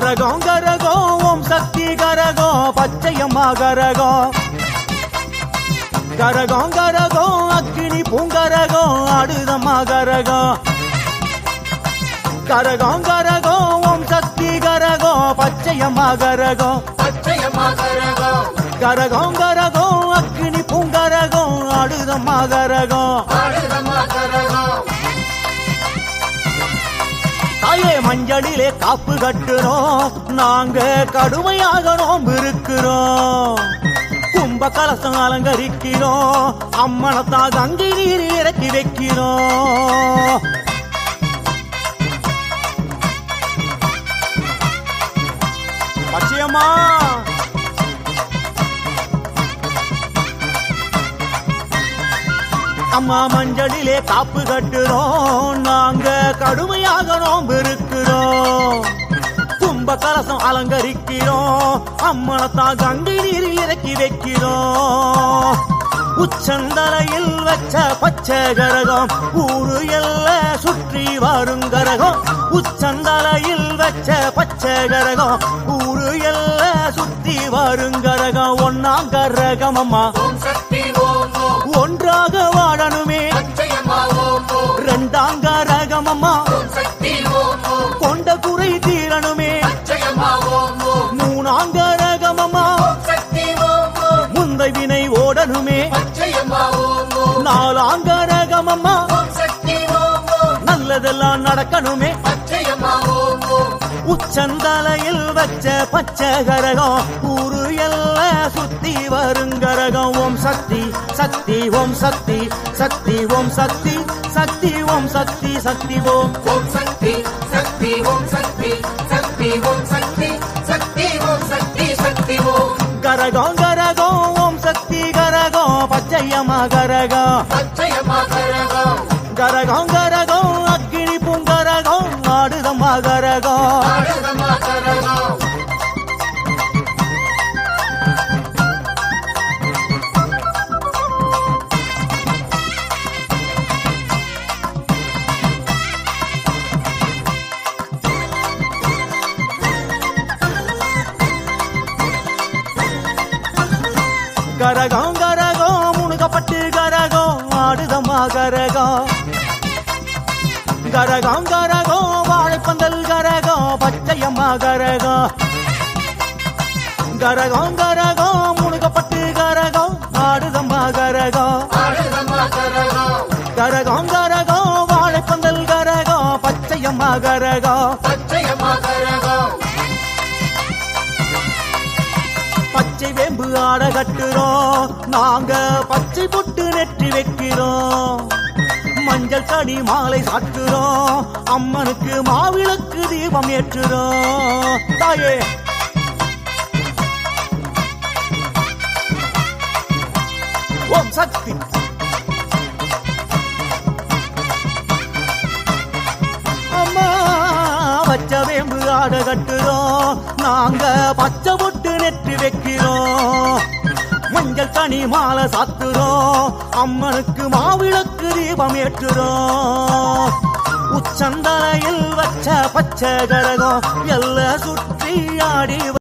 கரகம் கரகம் ஓம் சக்தி கரகம் பச்சையம்மா கரகம் கரகம் கரகம் அக்கினி பூங்கரகம் ஆடுதம்மா கரகம் கரகம் கரகம் ஓம் சக்தி கரகம் பச்சையம்மா கரகம் கரகம் கரகம் அக்கினி பூங்கரகம் ஆடுதம்மா கரகம் தாயே மஞ்சளிலே காப்பு கட்டுறோம் நாங்க கடுமையாக நோம்பு இருக்கிறோம் கும்ப கலசம் அலங்கரிக்கிறோம் அம்மனத்தா கங்கை நீர் இறக்கி வைக்கிறோம் பச்சையம்மா அம்மா மஞ்சளிலே காப்பு கட்டுறோம் நாங்க கடுமையாக நோம்பு இருக்கிறோம் கும்ப கலசம் அலங்கரிக்கிறோம் அம்மனத்தா கங்கை நீரில் இறக்கி வைக்கிறோம் உச்சந்தலையில் வச்ச பச்சை கரகம் ஊரு எல்லாம் சுற்றி வருங்கரகம் உச்சந்தலையில் வச்ச பச்சை கரகம் ஊரு எல்லாம் சுற்றி வருங்கரகம் ஒன்னாங்கரகம் அம்மா ஒன்றாக வாழணுமே ரெண்டாங்கரகம் அம்மா கொண்ட குறை தீரணுமே மூணாங்கரகம் அம்மா முந்தை வினை ஓடணுமே நாலாங்கரகம் அம்மா நல்லதெல்லாம் நடக்கணுமே உச்சந்தலையில் வச்ச பச்சை கரகம் ஊரு எல்லாம் சுத்தி வருங்கரகம் ஓம் சக்தி சக்தி ஓம் சக்தி சக்தி ஓம் சக்தி சக்தி ஓம் சக்தி சக்தி ஓம் சக்தி சக்தி ஓம் சக்தி சக்தி ஓம் சக்தி சக்தி ஓம் சக்தி சக்தி ஓம் கரகம் கரகம் ஓம் சக்தி கரகம் பச்சையம்மா கரகம் கரகம் கரகம் அக்கினி பூங்கரகம் ஆடுதம்மா கரகம் கரகம் கரகம் முனுகப்பட்டு கரகம் ஆடுதம்மா கரகம் கரகம் கரகம் வாழைப்பந்தல் கரகம் பச்சையம்மா கரகம் கரகம் கரகம் முனுகப்பட்டு கரகம் ஆடுதம்மா கரகம் கரகம் கரகம் வாழைப்பந்தல் கரகம் பச்சையம்மா கரகம் பச்சை வேம்பு ஆட கட்டுறோம் நாங்க பச்சை பொட்டு நெற்றி வைக்கிறோம் மஞ்சள் கடி மாலை சாட்டுறோம் அம்மனுக்கு மாவிளக்கு தீபம் ஏற்றுறோம் தாயே ஓம் சக்தி அம்மா பச்சை வேம்பு ஆட கட்டுறோம் நாங்க பச்சை பொட்டு நெற்றி வைக்கிறோம் மஞ்சள் கனி மாலை சாத்துறோம் அம்மனுக்கு மாவிளக்கு தீபம் ஏற்றுறோம் உச்சந்தலையில் வச்ச பச்சை கரகம் எல்லாம் சுற்றி ஆடி